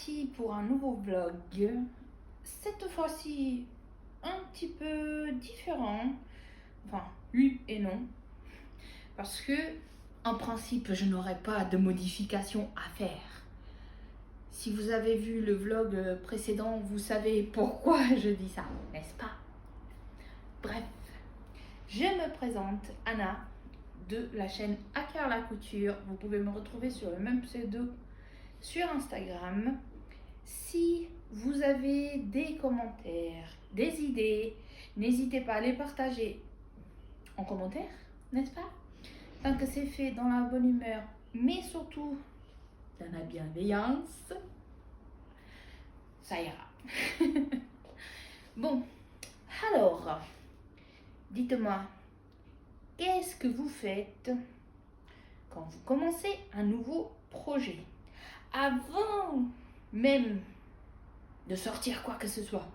reparti pour un nouveau vlog. Cette fois-ci, un petit peu différent. Enfin, oui et non. Parce que, en principe, je n'aurai pas de modification à faire. Si vous avez vu le vlog précédent, vous savez pourquoi je dis ça, n'est-ce pas? Bref, je me présente, Anna, de la chaîne Hacker la Couture. Vous pouvez me retrouver sur le même pseudo sur Instagram. Si vous avez des commentaires, des idées, n'hésitez pas à les partager en commentaire, n'est-ce pas? Tant que c'est fait dans la bonne humeur, mais surtout dans la bienveillance, ça ira. Bon, alors, dites-moi, qu'est-ce que vous faites quand vous commencez un nouveau projet? Avant même de sortir quoi que ce soit.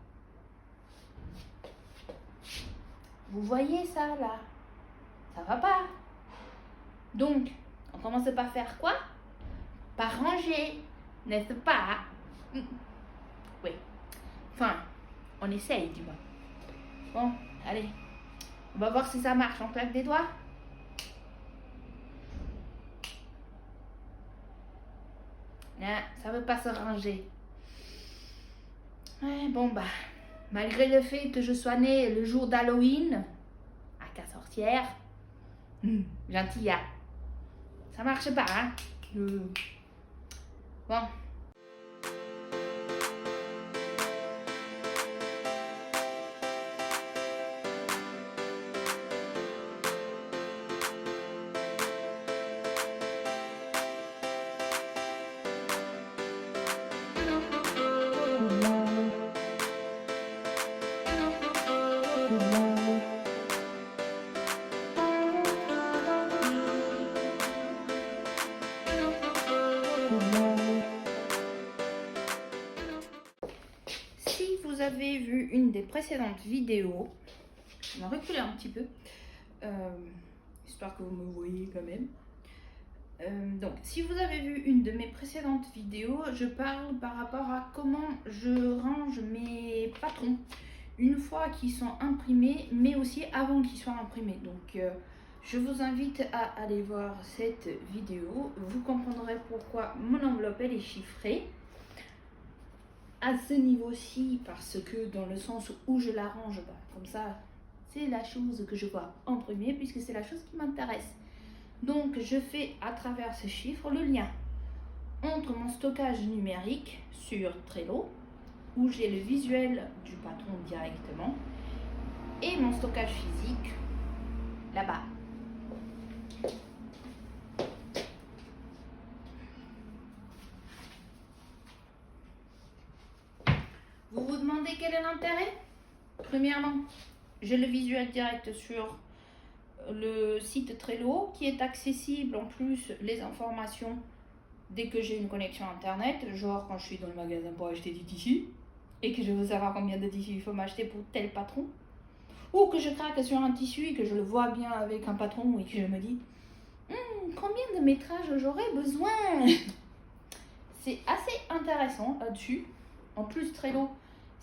Vous voyez ça là? Ça va pas. Donc, on commence par faire quoi? Par ranger, n'est-ce pas? Oui. Enfin, on essaye du moins. Bon, allez. On va voir si ça marche. On claque des doigts. Non, ça veut pas se ranger. Ouais, bon bah, malgré le fait que je sois née le jour d'Halloween, à qu'à sorcière, gentilla, ça marche pas, hein? Bon. Si vous avez vu une des précédentes vidéos, je vais reculer un petit peu, histoire que vous me voyez quand même. Donc, si vous avez vu une de mes précédentes vidéos, je parle par rapport à comment je range mes patrons une fois qu'ils sont imprimés, mais aussi avant qu'ils soient imprimés. Donc, je vous invite à aller voir cette vidéo. Vous comprendrez pourquoi mon enveloppe elle est chiffrée à ce niveau-ci, parce que dans le sens où je la range, bah, comme ça, c'est la chose que je vois en premier, puisque c'est la chose qui m'intéresse. Donc, je fais à travers ce chiffre le lien entre mon stockage numérique sur Trello, où j'ai le visuel du patron directement, et mon stockage physique là-bas. Vous vous demandez quel est l'intérêt? Premièrement, j'ai le visuel direct sur le site Trello qui est accessible, en plus les informations dès que j'ai une connexion internet, genre quand je suis dans le magasin pour acheter du tissu et que je veux savoir combien de tissu il faut m'acheter pour tel patron, ou que je craque sur un tissu et que je le vois bien avec un patron et que je me dis combien de métrage j'aurais besoin. C'est assez intéressant là-dessus. En plus, Trello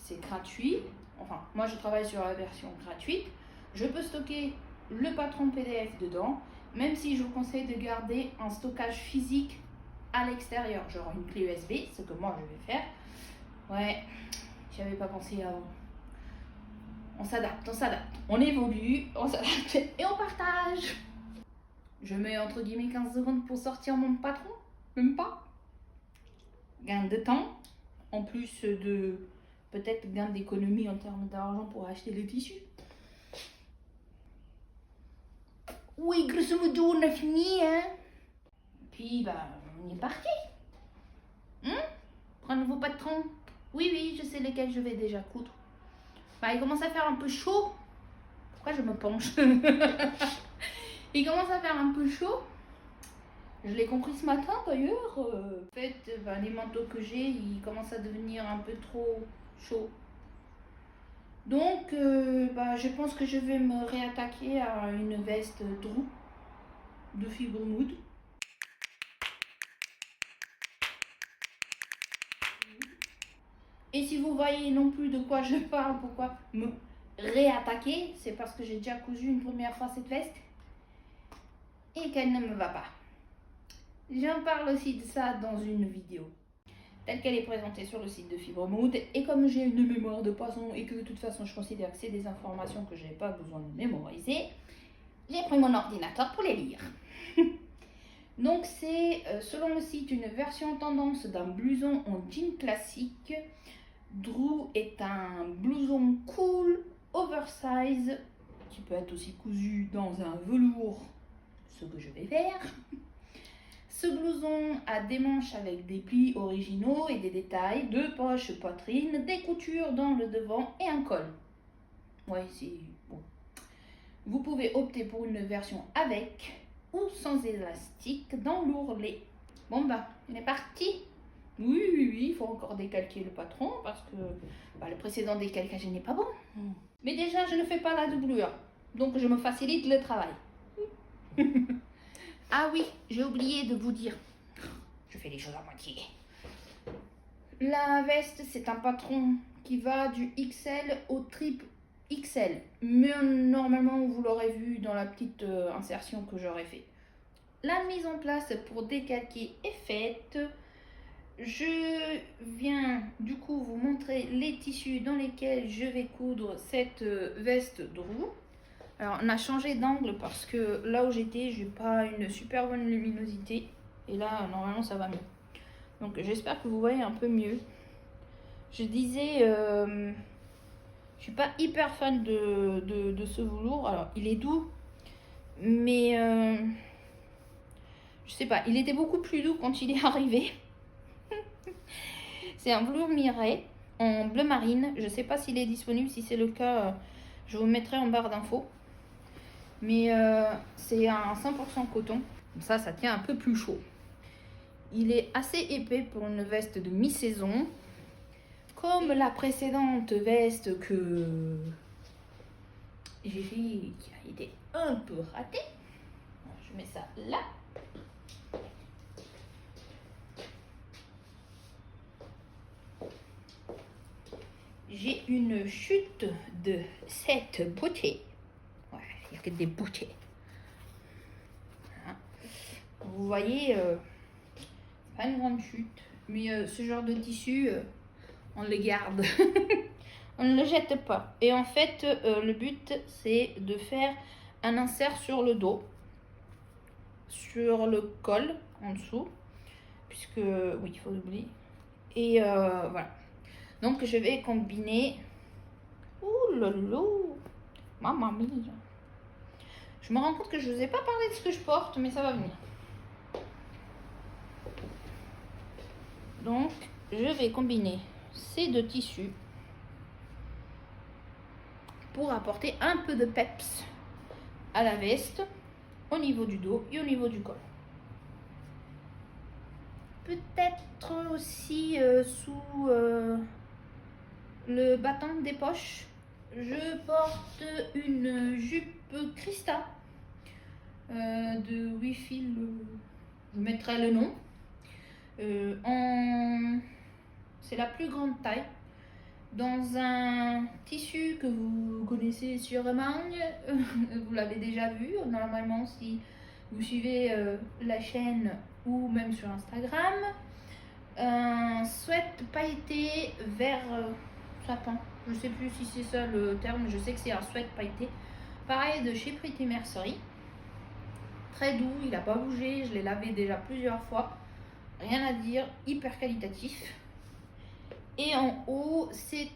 c'est gratuit. Enfin, moi je travaille sur la version gratuite. Je peux stocker le patron PDF dedans, même si je vous conseille de garder un stockage physique à l'extérieur, genre une clé USB, ce que moi je vais faire. Ouais, j'y avais pas pensé avant. On s'adapte, on évolue, on s'adapte et on partage. Je mets entre guillemets 15 secondes pour sortir mon patron, même pas. Gain de temps, en plus de peut-être gain d'économie en termes d'argent pour acheter le tissu. Oui, grosso modo, on a fini, hein. Puis, bah, on est parti. Prendre vos patrons. Oui, je sais lesquels je vais déjà coudre. Bah, il commence à faire un peu chaud. Pourquoi je me penche? Il commence à faire un peu chaud. Je l'ai compris ce matin d'ailleurs. En fait, bah, les manteaux que j'ai, ils commencent à devenir un peu trop chauds. Donc, bah, je pense que je vais me réattaquer à une veste Drew de fibre mood. Et si vous voyez non plus de quoi je parle, pourquoi me réattaquer, c'est parce que j'ai déjà cousu une première fois cette veste et qu'elle ne me va pas. J'en parle aussi de ça dans une vidéo telle qu'elle est présentée sur le site de Fibremood. Et comme j'ai une mémoire de poisson et que de toute façon je considère que c'est des informations que je n'ai pas besoin de mémoriser, j'ai pris mon ordinateur pour les lire. Donc c'est selon le site une version tendance d'un blouson en jean classique. Drew est un blouson cool, oversize, qui peut être aussi cousu dans un velours, ce que je vais faire. Ce blouson a des manches avec des plis originaux et des détails, 2 poches poitrine, des coutures dans le devant et un col. Ouais, c'est bon. Vous pouvez opter pour une version avec ou sans élastique dans l'ourlet. Bon bah, on est parti. Oui, il faut encore décalquer le patron parce que le précédent décalcage n'est pas bon. Mais déjà, je ne fais pas la doublure, donc je me facilite le travail. Ah oui, j'ai oublié de vous dire, je fais les choses à moitié. La veste, c'est un patron qui va du XL au triple XL. Mais normalement, vous l'aurez vu dans la petite insertion que j'aurais fait. La mise en place pour décalquer est faite. Je viens du coup vous montrer les tissus dans lesquels je vais coudre cette veste Drew. Alors on a changé d'angle parce que là où j'étais, j'ai pas une super bonne luminosité. Et là, normalement, ça va mieux. Donc j'espère que vous voyez un peu mieux. Je disais, je suis pas hyper fan de ce velours. Alors il est doux, mais je sais pas, il était beaucoup plus doux quand il est arrivé. C'est un velours Mireille en bleu marine. Je sais pas s'il est disponible. Si c'est le cas, je vous mettrai en barre d'infos. Mais c'est un 100% coton. Comme ça tient un peu plus chaud. Il est assez épais pour une veste de mi-saison. Comme la précédente veste que j'ai fait, qui a été un peu ratée. Je mets ça là. J'ai une chute de cette beauté. Ouais, il n'y a que des beautés. Voilà. Vous voyez, pas une grande chute, mais ce genre de tissu, on le garde. On ne le jette pas. Et en fait, le but, c'est de faire un insert sur le dos, sur le col en dessous, puisque, oui, il faut l'oublier. Et voilà. Donc, je vais combiner. Ouh là là, mamma mia. Je me rends compte que je ne vous ai pas parlé de ce que je porte, mais ça va venir. Donc, je vais combiner ces deux tissus pour apporter un peu de peps à la veste au niveau du dos et au niveau du col. Peut-être aussi sous le bâton des poches, je porte une jupe Christa de Wi-Fi, je mettrai le nom. C'est la plus grande taille, dans un tissu que vous connaissez sûrement, vous l'avez déjà vu normalement si vous suivez la chaîne ou même sur Instagram. Un sweat pailleté vert sapin, je sais plus si c'est ça le terme, je sais que c'est un sweat pailleté, pareil de chez Pretty Mercery, très doux, il n'a pas bougé, je l'ai lavé déjà plusieurs fois, rien à dire, hyper qualitatif. Et en haut, c'est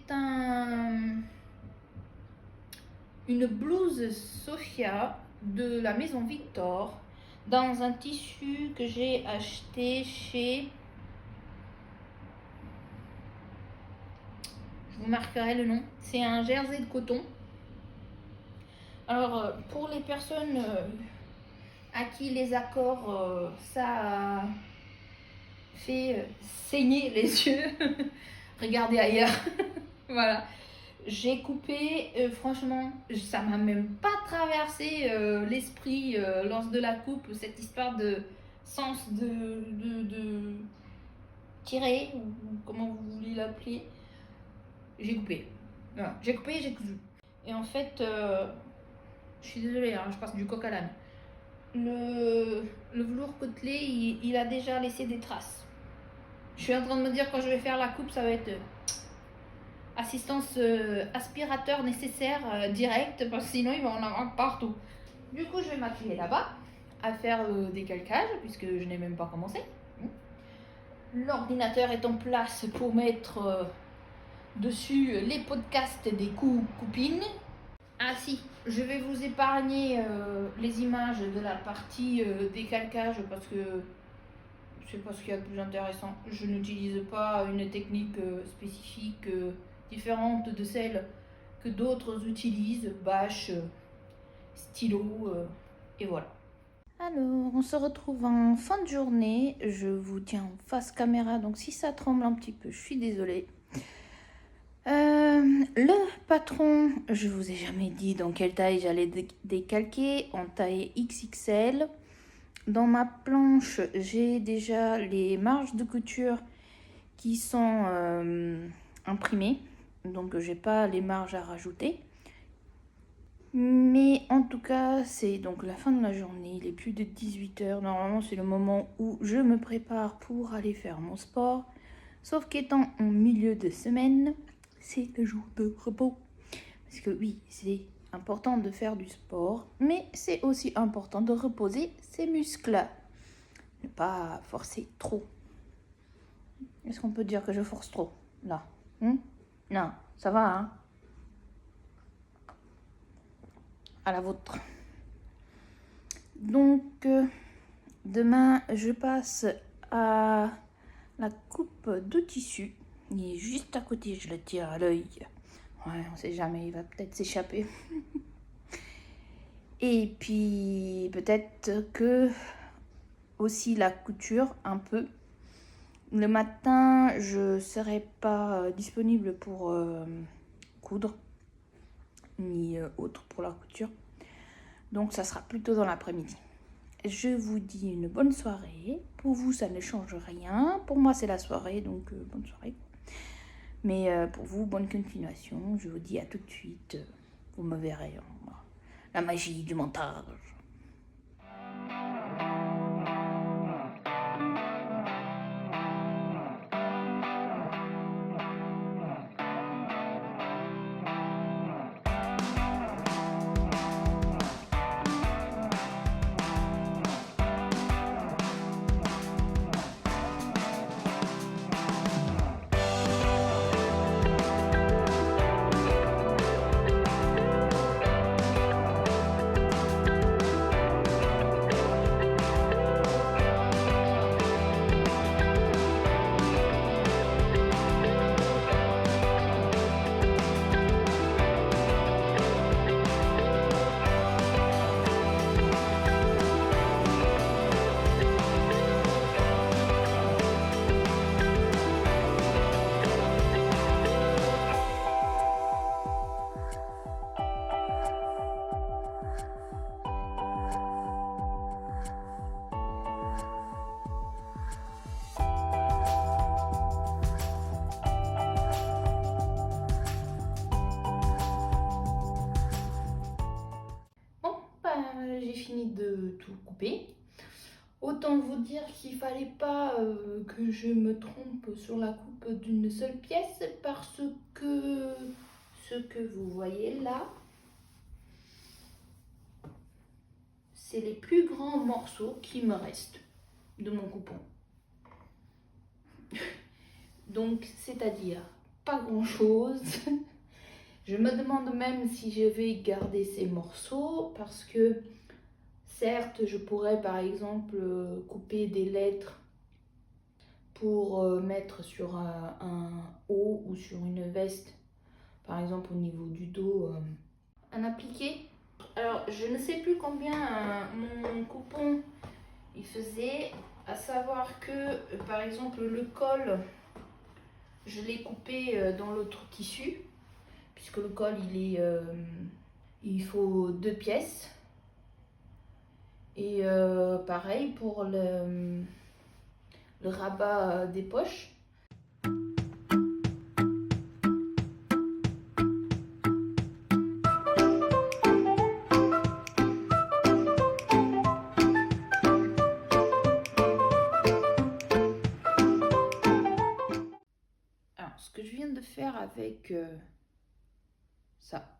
une blouse Sophia de la maison Victor dans un tissu que j'ai acheté chez... Je vous marquerai le nom. C'est un jersey de coton. Alors, pour les personnes à qui les accords, ça a fait saigner les yeux, regardez ailleurs. Voilà. J'ai coupé, franchement, ça m'a même pas traversé l'esprit lors de la coupe, cette histoire de sens de tirer, ou comment vous voulez l'appeler. j'ai coupé. Voilà, j'ai coupé et j'ai cousu. Et en fait, je suis désolée, hein, je passe du coq à l'âne. Le velours côtelé, il a déjà laissé des traces. Je suis en train de me dire quand je vais faire la coupe, ça va être assistance aspirateur nécessaire direct, parce que sinon il va en avoir partout. Du coup, je vais m'atteler là-bas à faire le décalcage, puisque je n'ai même pas commencé. L'ordinateur est en place pour mettre dessus les podcasts des coupines. Ah si, je vais vous épargner les images de la partie décalcage parce que c'est pas ce qu'il y a de plus intéressant. Je n'utilise pas une technique spécifique différente de celle que d'autres utilisent, bâche, stylo, et voilà. Alors, on se retrouve en fin de journée. Je vous tiens en face caméra, donc si ça tremble un petit peu, je suis désolée. Le patron, je vous ai jamais dit dans quelle taille j'allais décalquer, en taille XXL. Dans ma planche, j'ai déjà les marges de couture qui sont imprimées, donc j'ai pas les marges à rajouter. Mais en tout cas, c'est donc la fin de la journée, il est plus de 18h. Normalement, c'est le moment où je me prépare pour aller faire mon sport. Sauf qu'étant en milieu de semaine, c'est le jour de repos. Parce que oui, c'est important de faire du sport, mais c'est aussi important de reposer ses muscles. Ne pas forcer trop. Est-ce qu'on peut dire que je force trop là Non, ça va, hein? À la vôtre. Donc, demain, je passe à la coupe de tissu. Il est juste à côté, je le tire à l'œil. Ouais, on sait jamais, il va peut-être s'échapper. Et puis, peut-être que aussi la couture, un peu. Le matin, je ne serai pas disponible pour coudre, ni autre pour la couture. Donc, ça sera plutôt dans l'après-midi. Je vous dis une bonne soirée. Pour vous, ça ne change rien. Pour moi, c'est la soirée, donc bonne soirée. Mais pour vous, bonne continuation. Je vous dis à tout de suite. Vous me verrez. La magie du montage. J'ai fini de tout couper. Autant vous dire qu'il fallait pas que je me trompe sur la coupe d'une seule pièce parce que ce que vous voyez là, c'est les plus grands morceaux qui me restent de mon coupon. Donc, c'est-à-dire pas grand-chose. Je me demande même si je vais garder ces morceaux parce que certes, je pourrais par exemple couper des lettres pour mettre sur un haut ou sur une veste, par exemple au niveau du dos, un appliqué. Alors, je ne sais plus combien mon coupon il faisait, à savoir que par exemple le col, je l'ai coupé dans l'autre tissu, puisque le col il faut 2 pièces. Et pareil pour le rabat des poches. de faire avec ça.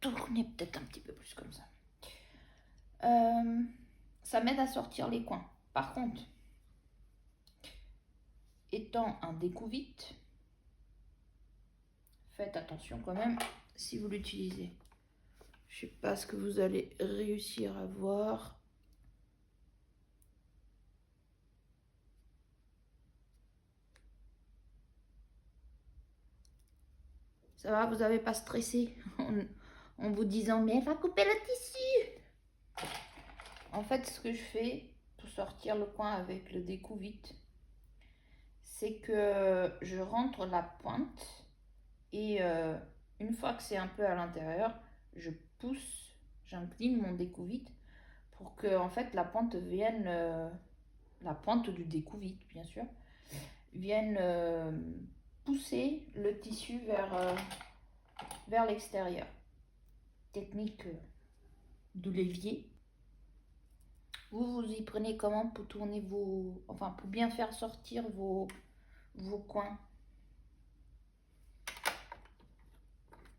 Tournez peut-être un petit peu plus comme ça. Ça m'aide à sortir les coins. Par contre, étant un découvite, faites attention quand même si vous l'utilisez. Je ne sais pas ce que vous allez réussir à voir. Ça va, vous n'avez pas stressé en vous disant mais elle va couper le tissu. En fait, ce que je fais pour sortir le coin avec le découvite, c'est que je rentre la pointe et une fois que c'est un peu à l'intérieur, je pousse, j'incline mon découvite pour que en fait la pointe vienne, la pointe du découvite bien sûr, vienne pousser le tissu vers l'extérieur. Technique de l'évier. Vous y prenez comment pour tourner vos... Enfin, pour bien faire sortir vos coins?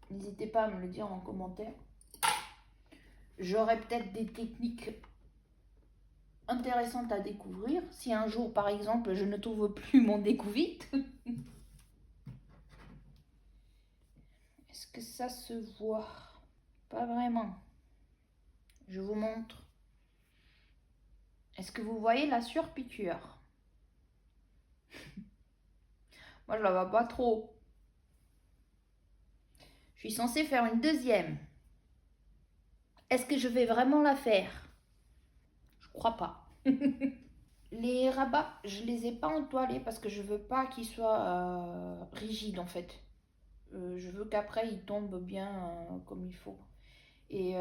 N'hésitez pas à me le dire en commentaire. J'aurai peut-être des techniques intéressantes à découvrir. Si un jour, par exemple, je ne trouve plus mon découvite. Est-ce que ça se voit? Pas vraiment. Je vous montre. Est-ce que vous voyez la surpiqûre? Moi, je la vois pas trop. Je suis censée faire une deuxième. Est-ce que je vais vraiment la faire? Je crois pas. Les rabats, je les ai pas entoilés parce que je veux pas qu'ils soient rigides en fait. Je veux qu'après ils tombent bien comme il faut. Et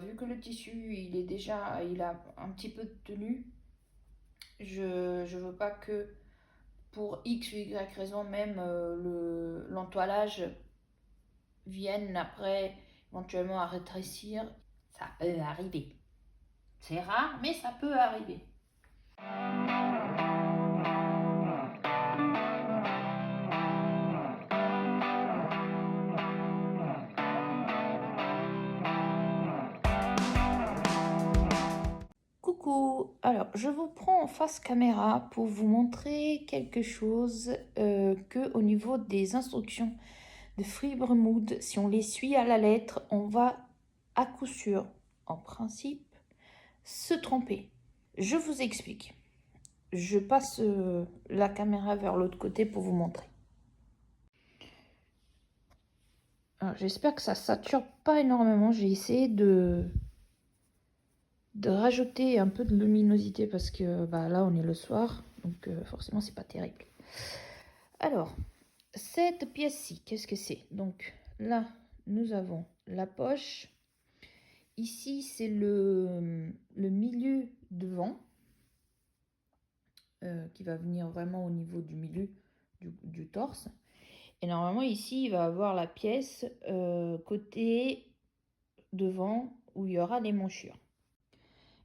vu que le tissu il a un petit peu de tenue, je veux pas que pour X ou Y raison même l'entoilage vienne après éventuellement à rétrécir. Ça peut arriver. C'est rare, mais ça peut arriver. Coucou, alors je vous prends en face caméra pour vous montrer quelque chose que au niveau des instructions de Free-Bermude, si on les suit à la lettre, on va à coup sûr, en principe, se tromper. Je vous explique. Je passe la caméra vers l'autre côté pour vous montrer. J'espère que ça sature pas énormément. J'ai essayé de rajouter un peu de luminosité parce que là on est le soir, donc forcément c'est pas terrible. Alors, cette pièce-ci, qu'est-ce que c'est? Donc là, nous avons la poche. Ici, c'est le milieu devant qui va venir vraiment au niveau du milieu du torse. Et normalement, ici, il va avoir la pièce côté devant où il y aura les manchures.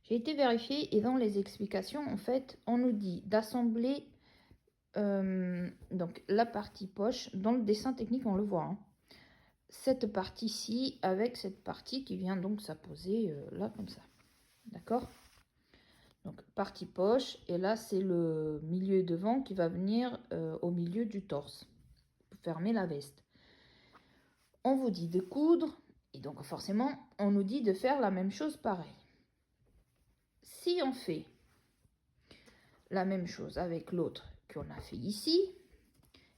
J'ai été vérifier et dans les explications, en fait, on nous dit d'assembler donc la partie poche. Dans le dessin technique, on le voit. Hein, cette partie-ci avec cette partie qui vient donc s'apposer là comme ça. D'accord? Donc partie poche et là c'est le milieu devant qui va venir au milieu du torse pour fermer la veste. On vous dit de coudre et donc forcément on nous dit de faire la même chose pareil. Si on fait la même chose avec l'autre qu'on a fait ici,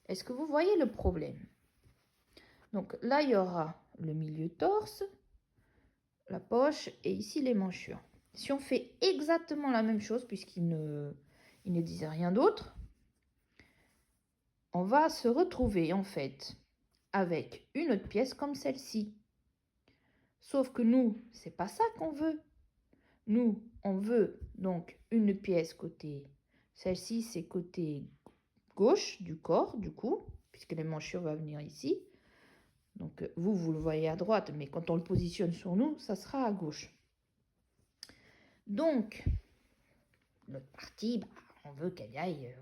est-ce que vous voyez le problème? Donc là, il y aura le milieu torse, la poche et ici les manchures. Si on fait exactement la même chose, puisqu'il ne disait rien d'autre, on va se retrouver en fait avec une autre pièce comme celle-ci. Sauf que nous, c'est pas ça qu'on veut. Nous, on veut donc une pièce côté, celle-ci c'est côté gauche du corps du coup, puisque les manchures vont venir ici. Donc vous le voyez à droite, mais quand on le positionne sur nous, ça sera à gauche. Donc, notre partie, on veut qu'elle aille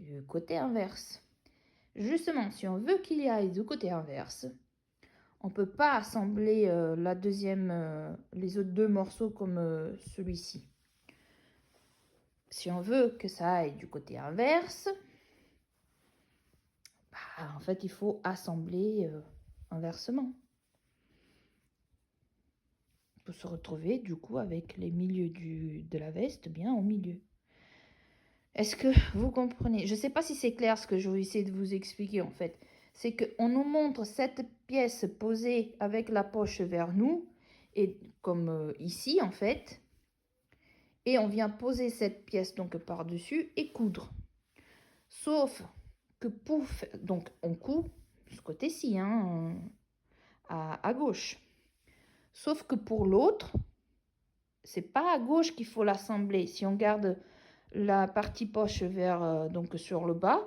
du côté inverse. Justement, si on veut qu'il y aille du côté inverse, on ne peut pas assembler les autres deux morceaux comme celui-ci. Si on veut que ça aille du côté inverse, en fait, il faut assembler inversement. On peut se retrouver du coup avec les milieux de la veste bien au milieu. Est-ce que vous comprenez? Je ne sais pas si c'est clair ce que je vais essayer de vous expliquer en fait. C'est qu'on nous montre cette pièce posée avec la poche vers nous, et comme ici en fait. Et on vient poser cette pièce donc par-dessus et coudre. Sauf que donc on coud ce côté-ci, hein, à gauche. Sauf que pour l'autre, c'est pas à gauche qu'il faut l'assembler. Si on garde la partie poche vers donc sur le bas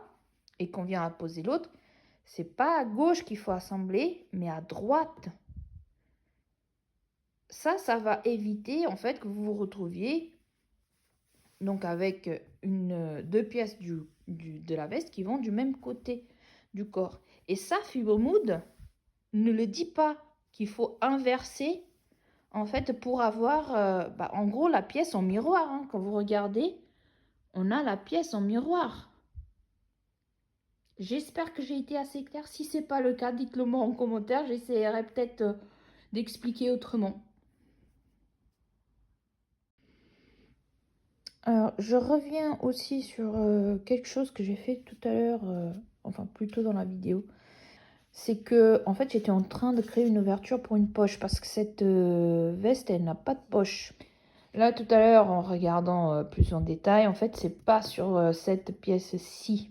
et qu'on vient à poser l'autre, c'est pas à gauche qu'il faut assembler, mais à droite. Ça va éviter en fait que vous vous retrouviez donc avec deux pièces de la veste qui vont du même côté du corps. Et ça, Fibromood ne le dit pas qu'il faut inverser en fait pour avoir en gros la pièce en miroir. Hein. Quand vous regardez, on a la pièce en miroir. J'espère que j'ai été assez claire. Si ce n'est pas le cas, dites-le moi en commentaire. J'essaierai peut-être d'expliquer autrement. Alors, je reviens aussi sur quelque chose que j'ai fait tout à l'heure, enfin plutôt dans la vidéo. C'est que, en fait, j'étais en train de créer une ouverture pour une poche parce que cette veste, elle n'a pas de poche. Là, tout à l'heure, en regardant plus en détail, en fait, c'est pas sur cette pièce-ci.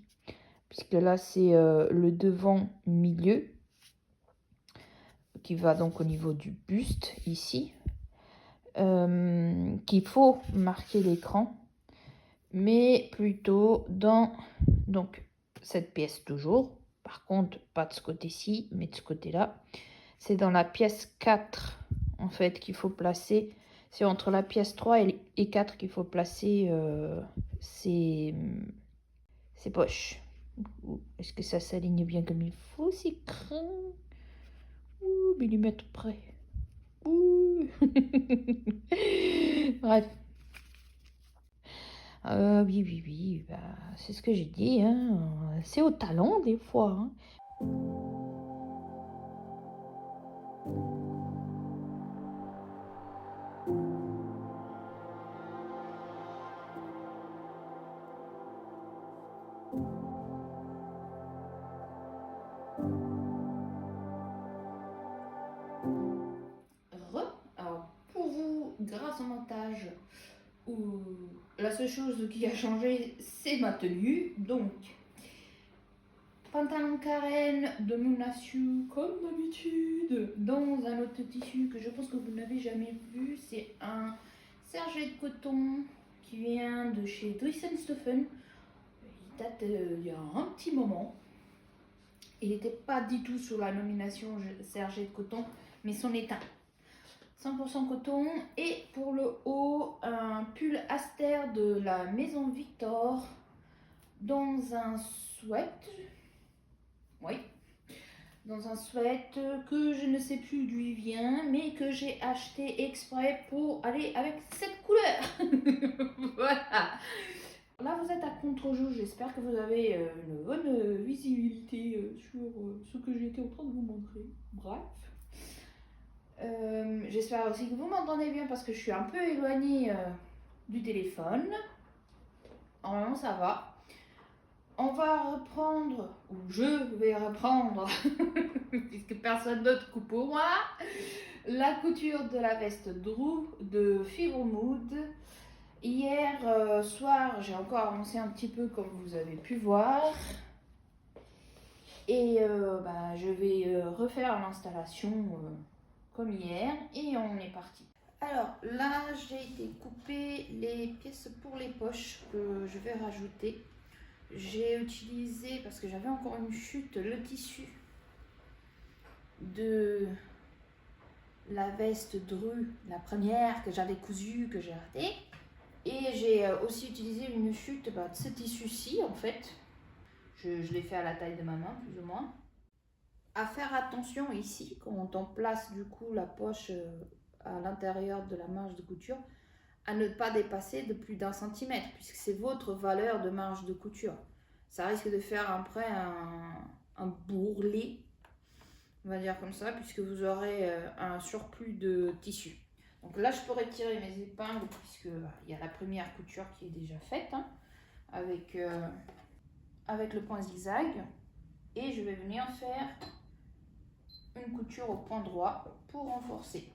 Puisque là, c'est le devant milieu qui va donc au niveau du buste, ici. Qu'il faut marquer l'écran. Mais plutôt dans donc cette pièce toujours. Par contre, pas de ce côté-ci, mais de ce côté-là. C'est dans la pièce 4, en fait, qu'il faut placer. C'est entre la pièce 3 et 4 qu'il faut placer ces poches. Est-ce que ça s'aligne bien comme il faut? C'est crin. Ouh, millimètre près. Ouh. Bref. Oui, bah, c'est ce que j'ai dit, hein. C'est au talent des fois. Hein. Alors, pour vous, grâce au montage, la seule chose qui a changé, c'est ma tenue. Donc, pantalon carène de Munasyu, comme d'habitude, dans un autre tissu que je pense que vous n'avez jamais vu. C'est un serge de coton qui vient de chez Dressenstoffen. Il date il y a un petit moment. Il n'était pas du tout sur la nomination serge de coton, mais c'en est un. 100% coton. Et pour le haut, un pull Aster de la maison Victor dans un sweat. Oui, dans un sweat que je ne sais plus d'où il vient, mais que j'ai acheté exprès pour aller avec cette couleur. Voilà. Là, vous êtes à contre-jour. J'espère que vous avez une bonne visibilité sur ce que j'étais en train de vous montrer. Bref. J'espère aussi que vous m'entendez bien parce que je suis un peu éloignée du téléphone. Normalement, ça va. On va reprendre, ou je vais reprendre, puisque personne d'autre coupe pour moi, la couture de la veste Drew de Fibromood. Hier soir, j'ai encore avancé un petit peu comme vous avez pu voir. Et je vais refaire l'installation comme hier et on est parti. Alors là, j'ai été couper les pièces pour les poches que je vais rajouter. J'ai utilisé, parce que j'avais encore une chute, le tissu de la veste Dru, la première que j'avais cousue, que j'ai ratée. Et j'ai aussi utilisé une chute de ce tissu-ci en fait. Je l'ai fait à la taille de ma main, plus ou moins. À faire attention ici, quand on place du coup la poche à l'intérieur de la marge de couture, à ne pas dépasser de plus d'1 centimètre, puisque c'est votre valeur de marge de couture. Ça risque de faire après un bourrelet, on va dire comme ça, puisque vous aurez un surplus de tissu. Donc là, je peux retirer mes épingles, puisque il y a la première couture qui est déjà faite, hein, avec le point zigzag. Et je vais venir faire une couture au point droit pour renforcer.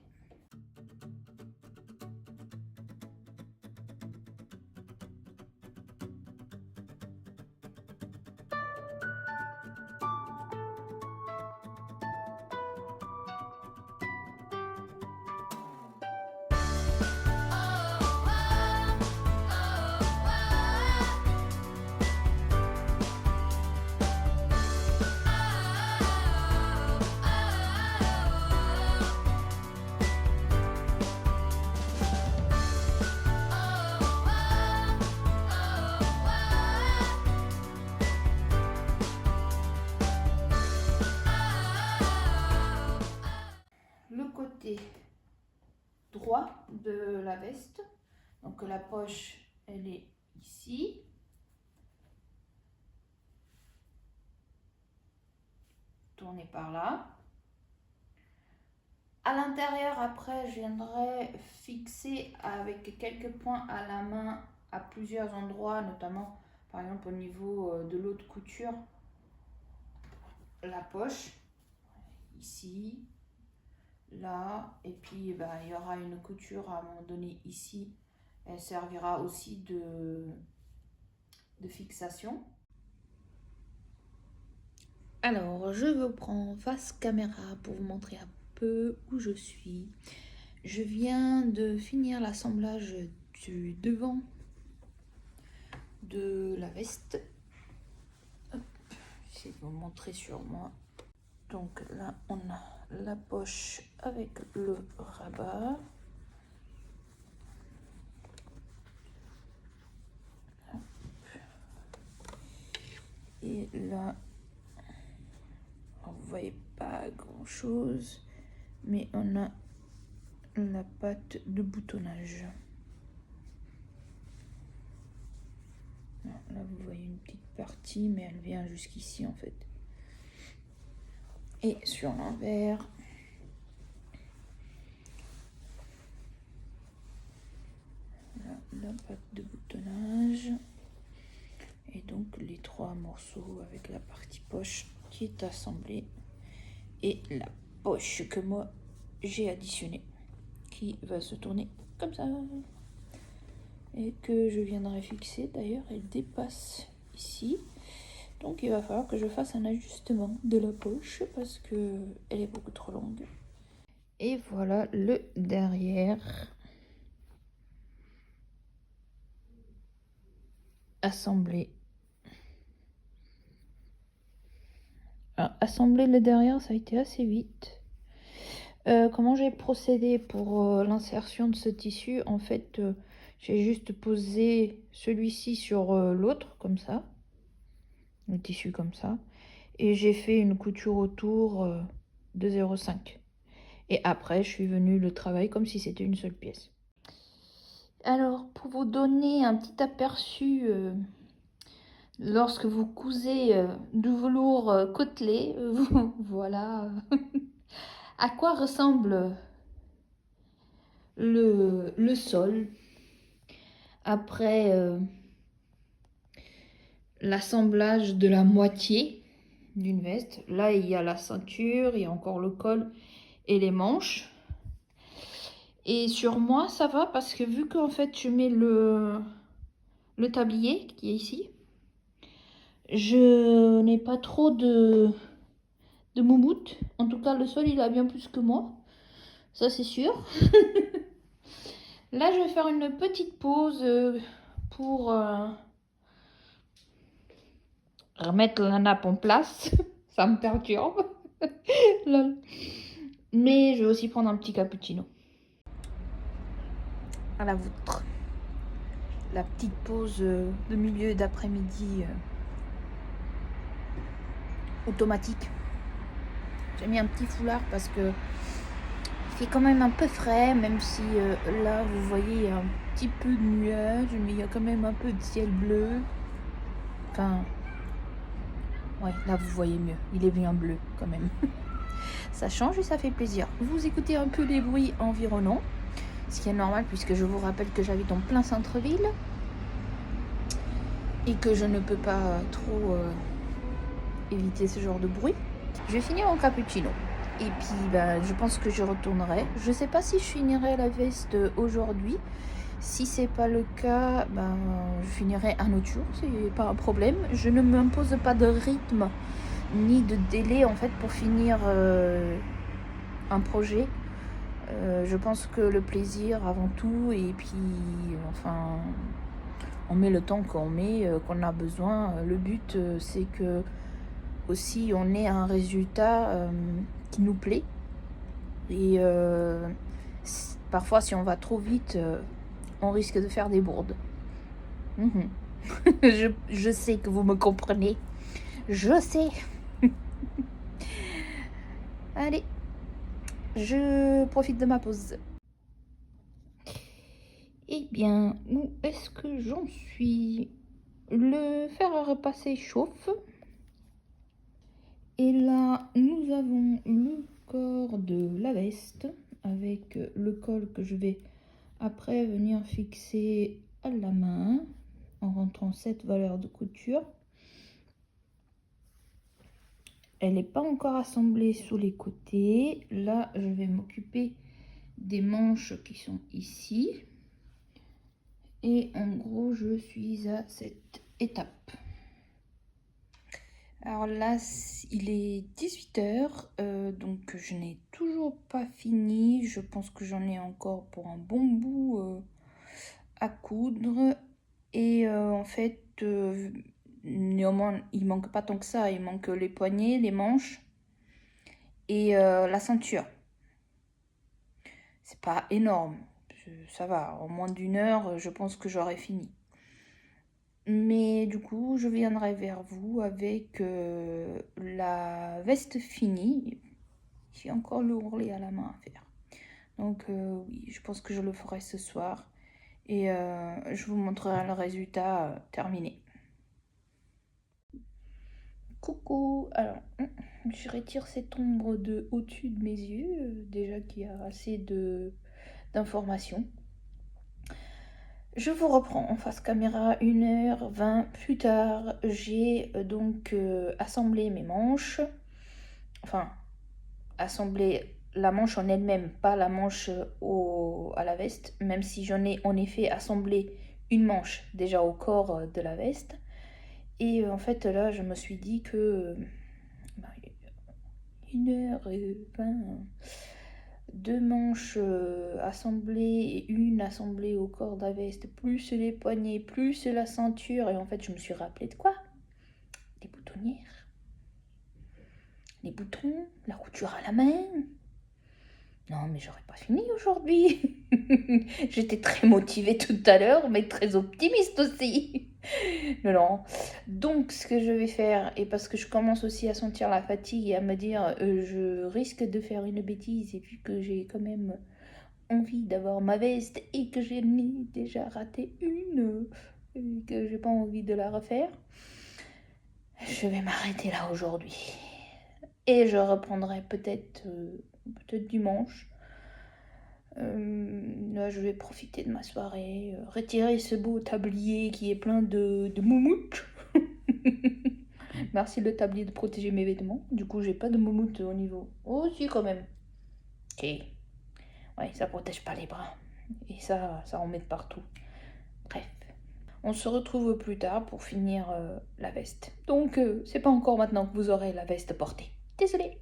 Droit de la veste, donc la poche elle est ici, tournez par là. À l'intérieur, après je viendrai fixer avec quelques points à la main à plusieurs endroits, notamment par exemple au niveau de l'autre couture, la poche ici, là, et puis il y aura une couture à un moment donné ici, elle servira aussi de fixation. Alors je vous prends face caméra pour vous montrer un peu où je suis. Je viens de finir l'assemblage du devant de la veste. J'essaie de vous montrer sur moi. Donc là on a la poche avec le rabat. Et là, vous voyez pas grand chose, mais on a la patte de boutonnage. Là vous voyez une petite partie, mais elle vient jusqu'ici en fait. Et sur l'envers, la patte de boutonnage, et donc les 3 morceaux avec la partie poche qui est assemblée, et la poche que moi j'ai additionnée qui va se tourner comme ça, et que je viendrai fixer. D'ailleurs elle dépasse ici, donc il va falloir que je fasse un ajustement de la poche parce que elle est beaucoup trop longue. Et voilà le derrière assemblé. Alors, assembler le derrière, ça a été assez vite. Comment j'ai procédé pour l'insertion de ce tissu? En fait, j'ai juste posé celui-ci sur l'autre, comme ça, le tissu comme ça, et j'ai fait une couture autour de 0,5. Et après, je suis venue le travailler comme si c'était une seule pièce. Alors, pour vous donner un petit aperçu, lorsque vous cousez du velours côtelé, voilà à quoi ressemble le sol après l'assemblage de la moitié d'une veste. Là, il y a la ceinture, il y a encore le col et les manches. Et sur moi, ça va parce que vu qu'en fait, je mets le tablier qui est ici, je n'ai pas trop de moumoute. En tout cas, le sol, il a bien plus que moi. Ça, c'est sûr. Là, je vais faire une petite pause pour remettre la nappe en place. Ça me perturbe. Lol. Mais je vais aussi prendre un petit cappuccino. À la vôtre. La petite pause de milieu d'après-midi automatique. J'ai mis un petit foulard parce que il fait quand même un peu frais, même si là vous voyez il y a un petit peu de nuages, mais il y a quand même un peu de ciel bleu. Enfin, ouais, là vous voyez mieux, il est bien bleu quand même. Ça change et ça fait plaisir. Vous écoutez un peu les bruits environnants, ce qui est normal puisque je vous rappelle que j'habite en plein centre-ville et que je ne peux pas trop éviter ce genre de bruit. Je vais finir en cappuccino. Et puis je pense que je retournerai. Je sais pas si je finirai la veste aujourd'hui. Si c'est pas le cas, je finirai un autre jour, c'est pas un problème. Je ne m'impose pas de rythme ni de délai en fait pour finir un projet. Je pense que le plaisir avant tout, et puis enfin on met le temps qu'on a besoin. Le but c'est que aussi on ait un résultat qui nous plaît. Et parfois si on va trop vite, on risque de faire des bourdes. Je sais que vous me comprenez. Je sais. Allez, je profite de ma pause. Eh bien, où est-ce que j'en suis? Le fer à repasser chauffe. Et là, nous avons le corps de la veste avec le col que je vais après venir fixer à la main en rentrant cette valeur de couture. Elle n'est pas encore assemblée sur les côtés. Là, je vais m'occuper des manches qui sont ici. Et en gros, je suis à cette étape. Alors là, il est 18h, donc je n'ai toujours pas fini. Je pense que j'en ai encore pour un bon bout à coudre. Et en fait, néanmoins, il manque pas tant que ça. Il manque les poignets, les manches et la ceinture. C'est pas énorme, ça va. En moins d'une heure, je pense que j'aurai fini. Mais du coup, je viendrai vers vous avec la veste finie. J'ai encore le ourlet à la main à faire. Donc oui, je pense que je le ferai ce soir. Et je vous montrerai le résultat terminé. Coucou. Alors, je retire cette ombre de au-dessus de mes yeux. Déjà qu'il y a assez d'informations. Je vous reprends en face caméra 1h20 plus tard. J'ai donc assemblé mes manches. Enfin, assemblé la manche en elle-même, pas la manche à la veste. Même si j'en ai en effet assemblé une manche déjà au corps de la veste. Et en fait là, je me suis dit que 1h20... deux manches assemblées et une assemblée au corps de la veste, plus les poignets, plus la ceinture. Et en fait, je me suis rappelé de quoi? Des boutonnières, les boutons, la couture à la main. Non, mais j'aurais pas fini aujourd'hui. J'étais très motivée tout à l'heure, mais très optimiste aussi. Non. Donc, ce que je vais faire, et parce que je commence aussi à sentir la fatigue et à me dire, je risque de faire une bêtise, et vu que j'ai quand même envie d'avoir ma veste et que j'en ai déjà raté une, et que j'ai pas envie de la refaire, je vais m'arrêter là aujourd'hui. Et je reprendrai peut-être dimanche. Là, je vais profiter de ma soirée, retirer ce beau tablier qui est plein de moumoutes. Merci le tablier de protéger mes vêtements. Du coup, j'ai pas de moumoutes au niveau. Oh, si, quand même. Ok. Ouais, ça protège pas les bras. Et ça en met de partout. Bref. On se retrouve plus tard pour finir la veste. Donc, c'est pas encore maintenant que vous aurez la veste portée. Désolée.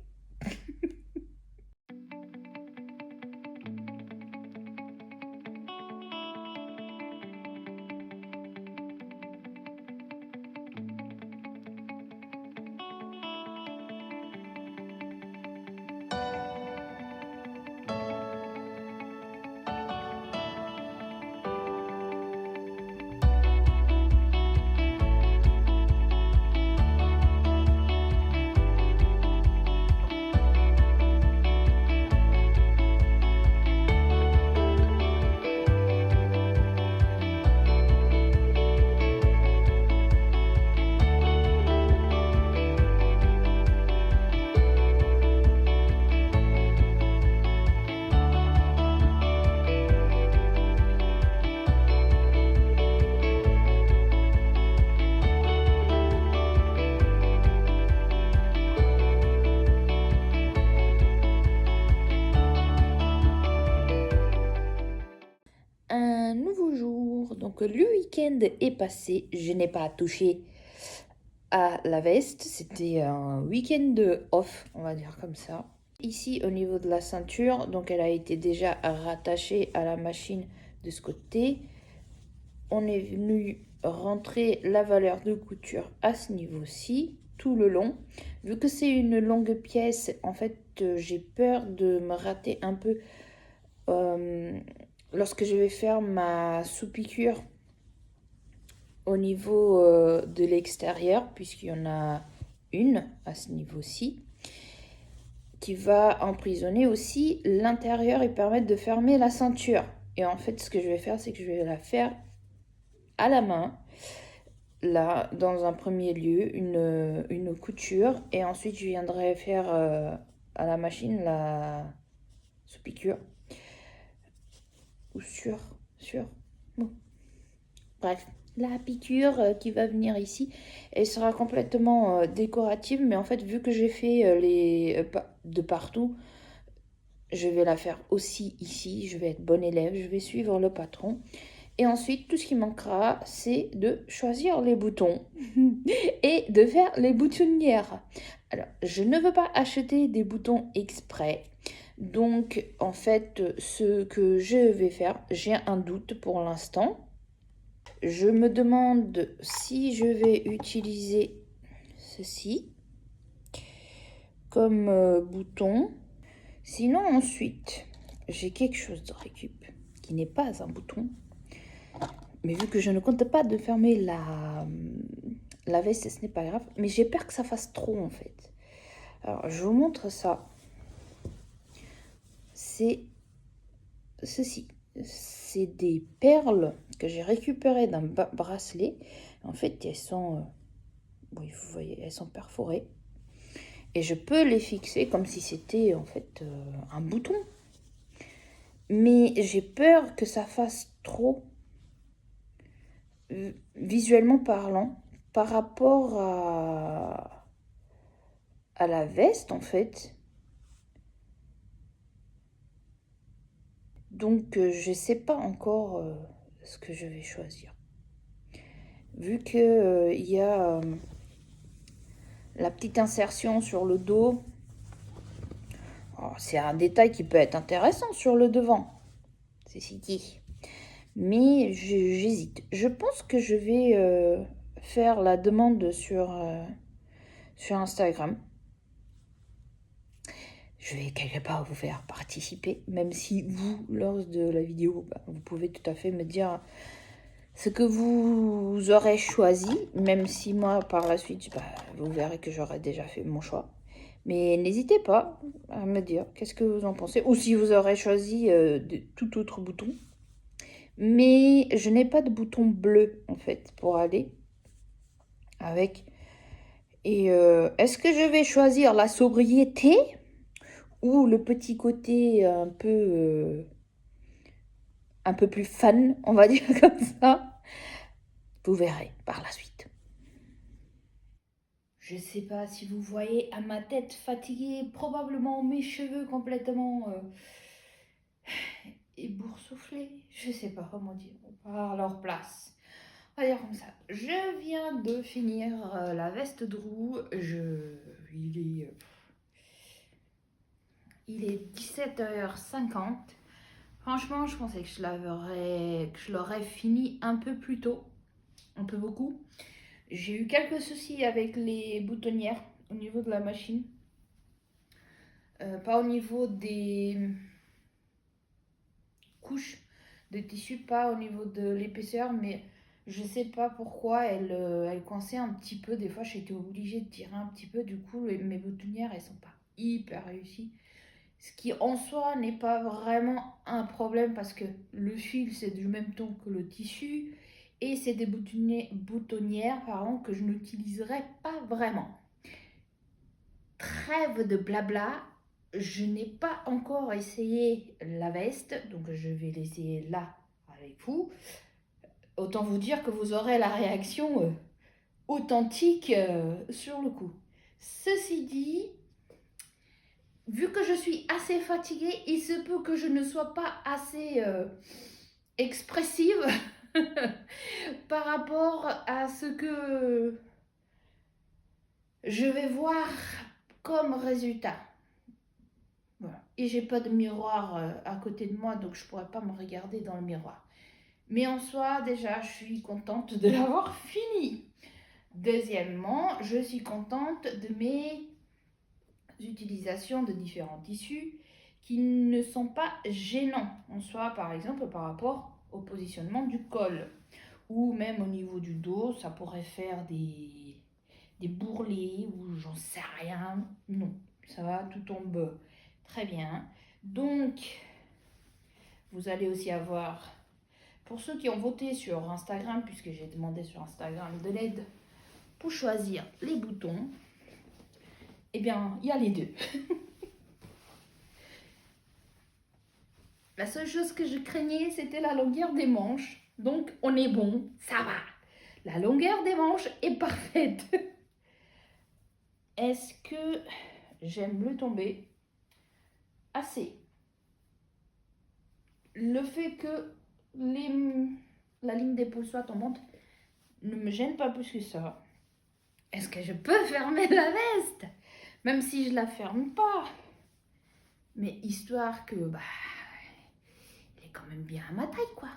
Donc le week-end est passé, je n'ai pas touché à la veste, c'était un week-end off, on va dire comme ça. Ici au niveau de la ceinture, donc elle a été déjà rattachée à la machine de ce côté. On est venu rentrer la valeur de couture à ce niveau-ci, tout le long. Vu que c'est une longue pièce, en fait, j'ai peur de me rater un peu lorsque je vais faire ma sous-piqûre au niveau de l'extérieur, puisqu'il y en a une à ce niveau-ci, qui va emprisonner aussi l'intérieur et permettre de fermer la ceinture. Et en fait, ce que je vais faire, c'est que je vais la faire à la main. Là, dans un premier lieu, une couture. Et ensuite, je viendrai faire à la machine la sous-piqûre. Ou bon. Bref, la piqûre qui va venir ici, elle sera complètement décorative. Mais en fait, vu que j'ai fait de partout, je vais la faire aussi ici. Je vais être bonne élève, je vais suivre le patron. Et ensuite, tout ce qui manquera, c'est de choisir les boutons et de faire les boutonnières. Alors, je ne veux pas acheter des boutons exprès. Donc, en fait, ce que je vais faire, j'ai un doute pour l'instant. Je me demande si je vais utiliser ceci comme bouton. Sinon, ensuite, j'ai quelque chose de récup qui n'est pas un bouton. Mais vu que je ne compte pas de fermer la veste, ce n'est pas grave. Mais j'ai peur que ça fasse trop en fait. Alors, je vous montre ça. C'est ceci. C'est des perles que j'ai récupérées d'un bracelet. En fait, elles sont... oui, vous voyez, elles sont perforées. Et je peux les fixer comme si c'était en fait un bouton. Mais j'ai peur que ça fasse trop visuellement parlant, par rapport à la veste en fait. Donc je sais pas encore ce que je vais choisir. Vu que il y a la petite insertion sur le dos. C'est un détail qui peut être intéressant sur le devant. C'est dit. Mais j'hésite. Je pense que je vais faire la demande sur Instagram. Je vais quelque part vous faire participer, même si vous, lors de la vidéo, vous pouvez tout à fait me dire ce que vous aurez choisi, même si moi, par la suite, vous verrez que j'aurai déjà fait mon choix. Mais n'hésitez pas à me dire qu'est-ce que vous en pensez, ou si vous aurez choisi de tout autre bouton. Mais je n'ai pas de bouton bleu, en fait, pour aller avec. Et est-ce que je vais choisir la sobriété ou le petit côté un peu plus fun, on va dire comme ça? Vous verrez par la suite. Je ne sais pas si vous voyez à ma tête fatiguée, probablement mes cheveux complètement éboursouflés. Je ne sais pas comment dire, pas à leur place. On va dire comme ça. Je viens de finir la veste de roue. Il est 17h50. Franchement, je pensais que je l'aurais fini un peu plus tôt. Un peu beaucoup. J'ai eu quelques soucis avec les boutonnières au niveau de la machine. Pas au niveau des couches de tissu, pas au niveau de l'épaisseur, mais je sais pas pourquoi elle coinçait un petit peu. Des fois, j'étais obligée de tirer un petit peu. Du coup, mes boutonnières, elles sont pas hyper réussies. Ce qui en soi n'est pas vraiment un problème parce que le fil c'est du même ton que le tissu et c'est des boutonnières que je n'utiliserai pas vraiment. Trêve de blabla, je n'ai pas encore essayé la veste, donc je vais l'essayer là avec vous. Autant vous dire que vous aurez la réaction authentique sur le coup. Ceci dit, vu que je suis assez fatiguée, il se peut que je ne sois pas assez expressive par rapport à ce que je vais voir comme résultat. Voilà. Et j'ai pas de miroir à côté de moi, donc je pourrais pas me regarder dans le miroir. Mais en soi, déjà, je suis contente de l'avoir fini. Deuxièmement, je suis contente de mes utilisations de différents tissus qui ne sont pas gênants en soi, par exemple par rapport au positionnement du col ou même au niveau du dos, ça pourrait faire des bourrelets ou j'en sais rien. Non, ça va, tout tombe très bien. Donc, vous allez aussi avoir, pour ceux qui ont voté sur Instagram, puisque j'ai demandé sur Instagram de l'aide pour choisir les boutons, eh bien, il y a les deux. La seule chose que je craignais, c'était la longueur des manches. Donc, on est bon, ça va. La longueur des manches est parfaite. Est-ce que j'aime le tomber? Assez. Le fait que la ligne d'épaule soit tombante ne me gêne pas plus que ça. Est-ce que je peux fermer la veste? Même si je la ferme pas. Mais histoire que, elle est quand même bien à ma taille, quoi.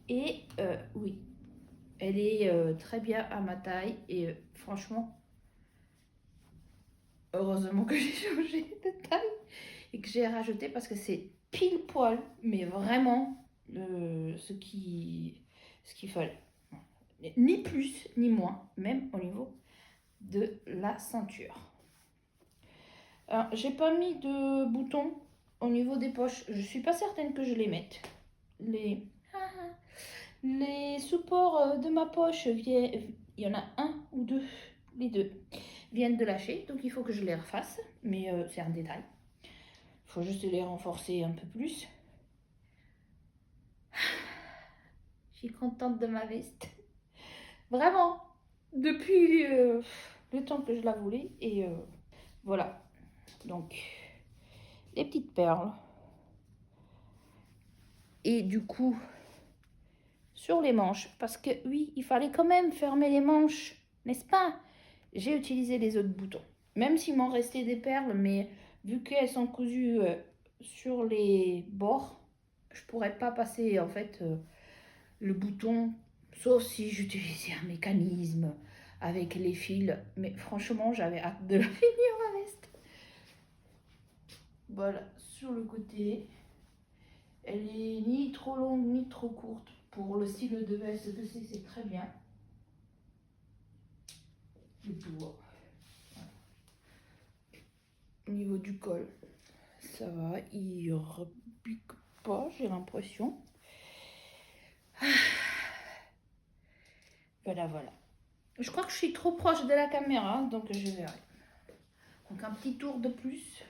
Et oui, elle est très bien à ma taille. Et franchement, heureusement que j'ai changé de taille et que j'ai rajouté parce que c'est pile poil, mais vraiment ce qu'il fallait. Ni plus ni moins, même au niveau de la ceinture. Alors, j'ai pas mis de boutons au niveau des poches. Je suis pas certaine que je les mette. Les supports de ma poche, il y en a un ou deux, les deux viennent de lâcher, donc il faut que je les refasse, mais c'est un détail. Il faut juste les renforcer un peu plus. Je suis contente de ma veste. Vraiment, depuis le temps que je la voulais, et voilà. Donc, les petites perles. Et du coup, sur les manches, parce que oui, il fallait quand même fermer les manches, n'est-ce pas? J'ai utilisé les autres boutons, même s'il m'en restait des perles, mais vu qu'elles sont cousues sur les bords, je pourrais pas passer en fait le bouton, sauf si j'utilisais un mécanisme avec les fils, mais franchement j'avais hâte de la finir ma veste. Voilà, sur le côté, elle est ni trop longue ni trop courte. Pour le style de veste que c'est très bien. Le tour. Au niveau du col, ça va, il repique pas, j'ai l'impression. Voilà, voilà. Je crois que je suis trop proche de la caméra, donc je verrai. Donc un petit tour de plus.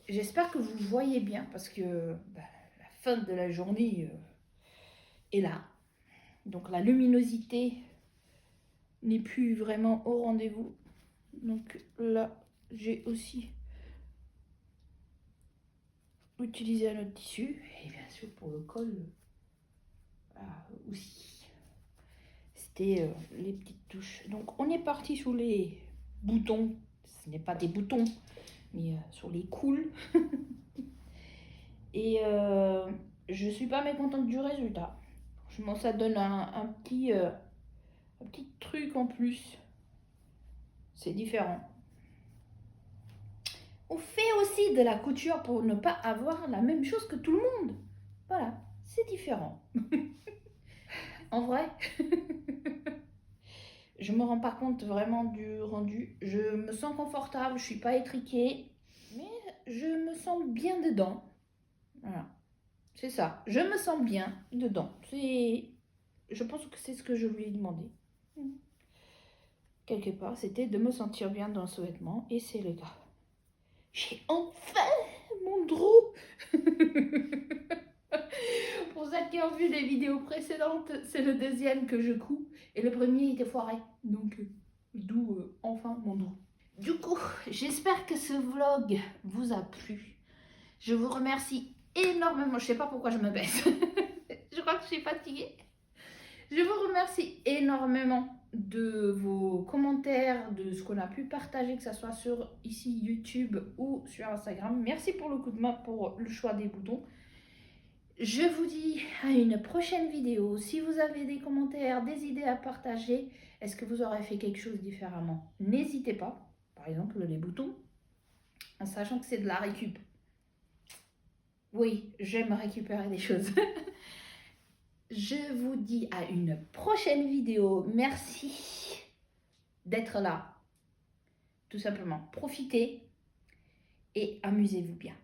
J'espère que vous voyez bien parce que la fin de la journée est là. Donc la luminosité n'est plus vraiment au rendez-vous. Donc là, j'ai aussi utilisé un autre tissu. Et bien sûr pour le col aussi. C'était les petites touches. Donc on est parti sous les boutons. Ce n'est pas des boutons, mais sur les cools. Et je suis pas mécontente du résultat. Franchement, ça donne un petit truc en plus. C'est différent. On fait aussi de la couture pour ne pas avoir la même chose que tout le monde. Voilà, c'est différent. En vrai, je me rends pas compte vraiment du rendu. Je me sens confortable, je suis pas étriquée, mais je me sens bien dedans. Voilà, c'est ça. Je me sens bien dedans. Je pense que c'est ce que je lui ai demandé. Quelque part, c'était de me sentir bien dans ce vêtement, et c'est le cas. J'ai enfin mon drop. Pour celles qui ont vu les vidéos précédentes, c'est le deuxième que je couds. Et le premier était foiré. Donc, d'où enfin mon drop. Du coup, j'espère que ce vlog vous a plu. Je vous remercie énormément. Je sais pas pourquoi je me baisse. Je crois que je suis fatiguée. Je vous remercie énormément de vos commentaires, de ce qu'on a pu partager, que ce soit sur ici YouTube ou sur Instagram. Merci pour le coup de main, pour le choix des boutons. Je vous dis à une prochaine vidéo. Si vous avez des commentaires, des idées à partager, est-ce que vous aurez fait quelque chose différemment? N'hésitez pas. Par exemple, les boutons, en sachant que c'est de la récup. Oui, j'aime récupérer des choses. Je vous dis à une prochaine vidéo. Merci d'être là. Tout simplement, profitez et amusez-vous bien.